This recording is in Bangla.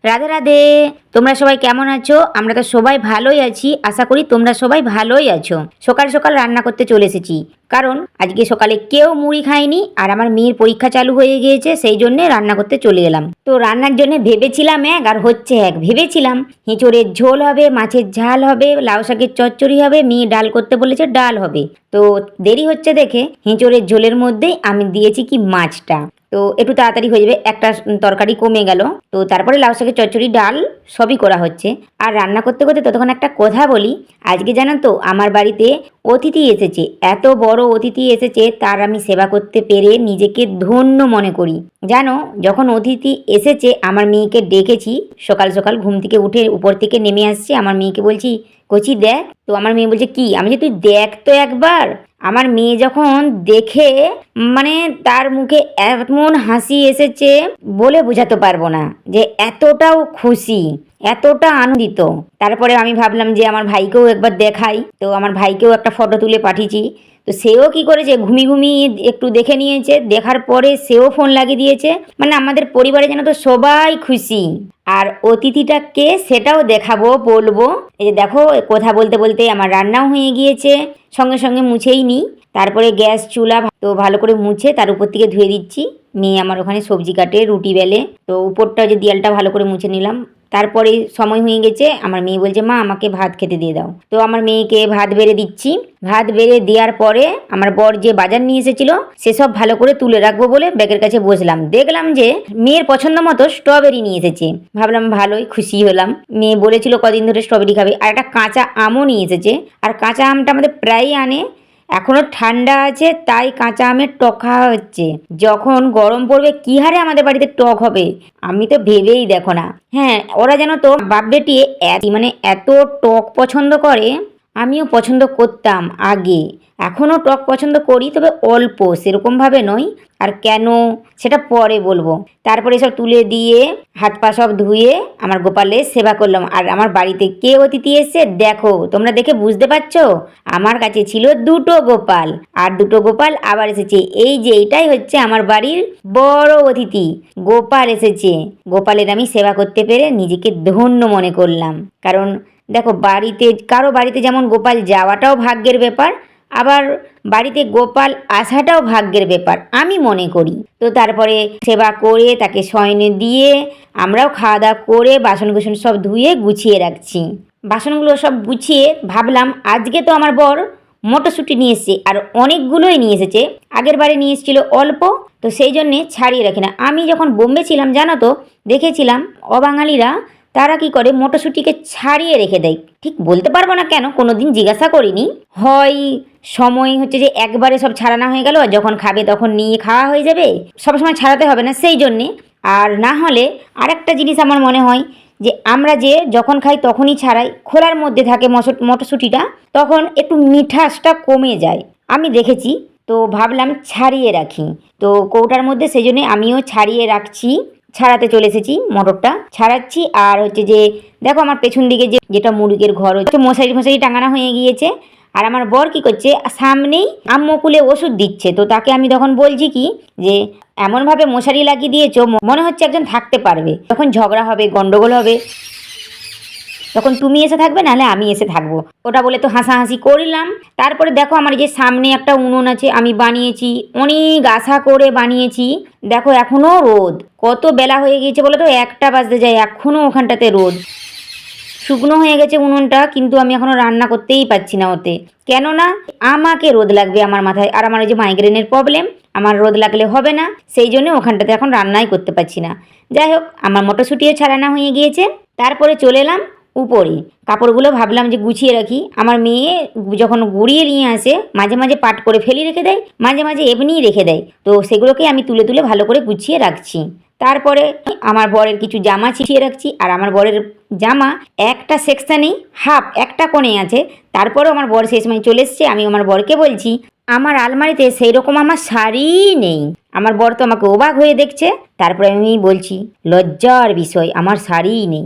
রাধে রাধে। তোমরা সবাই কেমন আছো? আমরা তো সবাই ভালোই আছি, আশা করি তোমরা সবাই ভালোই আছো। সকাল সকাল রান্না করতে চলে এসেছি, কারণ আজকে সকালে কেউ মুড়ি খায়নি আর আমার মেয়ের পরীক্ষা চালু হয়ে গিয়েছে, সেই জন্য রান্না করতে চলে এলাম। তো রান্নার জন্য ভেবেছিলাম এক আর হচ্ছে এক। ভেবেছিলাম এঁচোড়ের ঝোল হবে, মাছের ঝাল হবে, লাউ শাকের চচ্চড়ি হবে, মেয়ে ডাল করতে বলেছে ডাল হবে। তো দেরি হচ্ছে দেখে এঁচোড়ের ঝোলের মধ্যেই আমি দিয়েছি কি মাছটা, তো একটু তাড়াতাড়ি হয়ে যাবে, একটা তরকারি কমে গেল। তো তারপরে লাউ শাকের চচ্চড়ি ডাল সবই করা হচ্ছে। আর রান্না করতে করতে ততক্ষণ একটা কথা বলি। আজকে জানো তো আমার বাড়িতে অতিথি এসেছে, এত বড় অতিথি এসেছে, তার আমি সেবা করতে পেরে নিজেকে ধন্য মনে করি। জানো, যখন অতিথি এসেছে আমার মেয়েকে ডেকেছি, সকাল সকাল ঘুম থেকে উঠে উপর থেকে নেমে আসছে, আমার মেয়েকে বলছি কচি দেখ। তো আমার মেয়ে বলছে কি? আমি যে তুই দেখ তো একবার। আমার মেয়ে যখন দেখে মানে তার মুখে এমন হাসি এসেছে বলে বোঝাতে পারবো না, যে এতটাও খুশি, এতটা আনন্দিত। তারপরে আমি ভাবলাম যে আমার ভাইকেও একবার দেখাই, তো আমার ভাইকেও একটা ফটো তুলে পাঠিয়েছি। তো সেও কি করেছে, ঘুমিয়ে একটু দেখে নিয়েছে, দেখার পরে সেও ফোন লাগিয়ে দিয়েছে। মানে আমাদের পরিবারে যেন তো সবাই খুশি। আর অতিথিটাকে সেটাও দেখাবো, বলবো এই যে দেখো, কথা বলতে বলতে আমার রান্নাও হয়ে গিয়েছে। সঙ্গে সঙ্গে মুছেই নিই, তারপরে গ্যাস চুলা তো ভালো করে মুছে তার উপর থেকে ধুয়ে দিচ্ছি। মেয়ে আমার ওখানে সবজি কাটে, রুটি বেলে, তো উপরটা যে দেয়ালটা ভালো করে মুছে নিলাম। তারপরে সময় হয়ে গেছে, আমার মেয়ে বলছে মা আমাকে ভাত খেতে দিয়ে দাও। তো আমার মেয়েকে ভাত বেড়ে দিচ্ছি। ভাত বেড়ে দেওয়ার পরে আমার বর যে বাজার নিয়ে এসেছিল সেসব ভালো করে তুলে রাখবো বলে ব্যাগের কাছে বসলাম। দেখলাম যে মেয়ের পছন্দ মতো স্ট্রবেরি নিয়ে এসেছে। ভাবলাম ভালোই, খুশি হলাম। মেয়ে বলেছিল কদিন ধরে স্ট্রবেরি খাবে। আর একটা কাঁচা আমও নিয়ে এসেছে। আর কাঁচা আমটা আমাদের প্রায়ই আনে, এখনো ঠান্ডা আছে তাই কাঁচা আমের টক খাওয়া হচ্ছে। যখন গরম পড়বে কি হারে আমাদের বাড়িতে টক হবে আমি তো ভেবেই দেখো না। হ্যাঁ, ওরা যেন তো বাপ বেটি মানে এত টক পছন্দ করে। আমিও পছন্দ করতাম আগে, এখনও টক পছন্দ করি, তবে অল্প, সেরকমভাবে নয়। আর কেন সেটা পরে বলবো। তারপরে সব তুলে দিয়ে হাত পা সব ধুয়ে আমার গোপালের সেবা করলাম। আর আমার বাড়িতে কে অতিথি এসছে দেখো, তোমরা দেখে বুঝতে পারছো। আমার কাছে ছিল দুটো গোপাল, আর দুটো গোপাল আবার এসেছে। এই যে এটাই হচ্ছে আমার বাড়ির বড় অতিথি, গোপাল এসেছে। গোপালের আমি সেবা করতে পেরে নিজেকে ধন্য মনে করলাম। কারণ দেখো, কারো বাড়িতে যেমন গোপাল যাওয়াটাও ভাগ্যের ব্যাপার, আবার বাড়িতে গোপাল আসাটাও ভাগ্যের ব্যাপার আমি মনে করি। তো তারপরে সেবা করে তাকে শয়নে দিয়ে আমরাও খাওয়া দাওয়া করে বাসন কুসন সব ধুয়ে গুছিয়ে রাখছি। বাসনগুলো সব গুছিয়ে ভাবলাম আজকে তো আমার বর মটরশুঁটি নিয়ে এসছে, আর অনেকগুলোই নিয়ে এসেছে। আগের বারে নিয়ে এসেছিল অল্প, তো সেই জন্যে ছাড়িয়ে রাখি না। আমি যখন বোম্বে ছিলাম জানো তো, দেখেছিলাম অবাঙালিরা তারা কি করে মটরশুঁটিকে ছাড়িয়ে রেখে দেয়। ঠিক বলতে পারবো না কেন, কোনোদিন জিজ্ঞাসা করিনি। হয় সময় হচ্ছে যে একবারে সব ছাড়ানো হয়ে গেল, যখন খাবে তখন নিয়ে খাওয়া হয়ে যাবে, সবসময় ছাড়াতে হবে না সেই জন্যে। আর না হলে আরেকটা জিনিস আমার মনে হয় যে আমরা যে যখন খাই তখনই ছাড়াই, খোলার মধ্যে থাকে মটরশুঁটিটা, তখন একটু মিঠাসটা কমে যায় আমি দেখেছি। তো ভাবলাম ছাড়িয়ে রাখি, তো কৌটার মধ্যে, সেই জন্যে আমিও ছাড়িয়ে রাখছি। ছাড়াতে চলে এসেছি, মটরটা ছাড়াচ্ছি। আর হচ্ছে যে দেখো আমার পেছন দিকে যেটা মুরগির ঘর হচ্ছে, মশারি টাঙানো হয়ে গিয়েছে। আর আমার বর কি করছে, সামনেই আম্মকুলে ওষুধ দিচ্ছে। তো তাকে আমি তখন বলছি কি যে এমনভাবে মশারি লাগিয়ে দিয়েছো মনে হচ্ছে একজন থাকতে পারবে, যখন ঝগড়া হবে গন্ডগোল হবে তখন তুমি এসে থাকবে, নাহলে আমি এসে থাকবো। ওটা বলে তো হাসাহাসি করলাম। তারপরে দেখো আমার যে সামনে একটা উনুন আছে, আমি বানিয়েছি, অনেক আশা করে বানিয়েছি। দেখো এখনো রোদ, কত বেলা হয়ে গিয়েছে বলো তো, 1টা বাজতে যায়, এখনো ওখানটাতে রোদ। শুকনো হয়ে গেছে উনুনটা, কিন্তু আমি এখনো রান্না করতেই পারছি না ওতে। কেননা আমাকে রোদ লাগবে আমার মাথায়, আর আমার ওই যে মাইগ্রেনের প্রবলেম, আমার রোদ লাগলে হবে না, সেই জন্য ওখানটাতে এখন রান্নাই করতে পারছি না। যাই হোক, আমার মটরশুঁটিও ছাড়ানো হয়ে গিয়েছে। তারপরে চলে এলাম উপরে, কাপড়গুলো ভাবলাম যে গুছিয়ে রাখি। আমার মেয়ে যখন গুড়িয়ে নিয়ে আসে, মাঝে মাঝে পাট করে ফেলি রেখে দেয়, মাঝে মাঝে এমনিই রেখে দেয়, তো সেগুলোকে আমি তুলে তুলে ভালো করে গুছিয়ে রাখছি। তারপরে আমার বরের কিছু জামা ছিটিয়ে রাখছি। আর আমার বরের জামা একটা সেকশানেই হাফ, একটা কোণে আছে। তারপরেও আমার বর সেই সময় চলে এসছে। আমি আমার বরকে বলছি আমার আলমারিতে সেই রকম আমার শাড়ি নেই। আমার বর তো আমাকে অবাক হয়ে দেখছে। তারপরে আমি বলছি লজ্জার বিষয়, আমার শাড়িই নেই।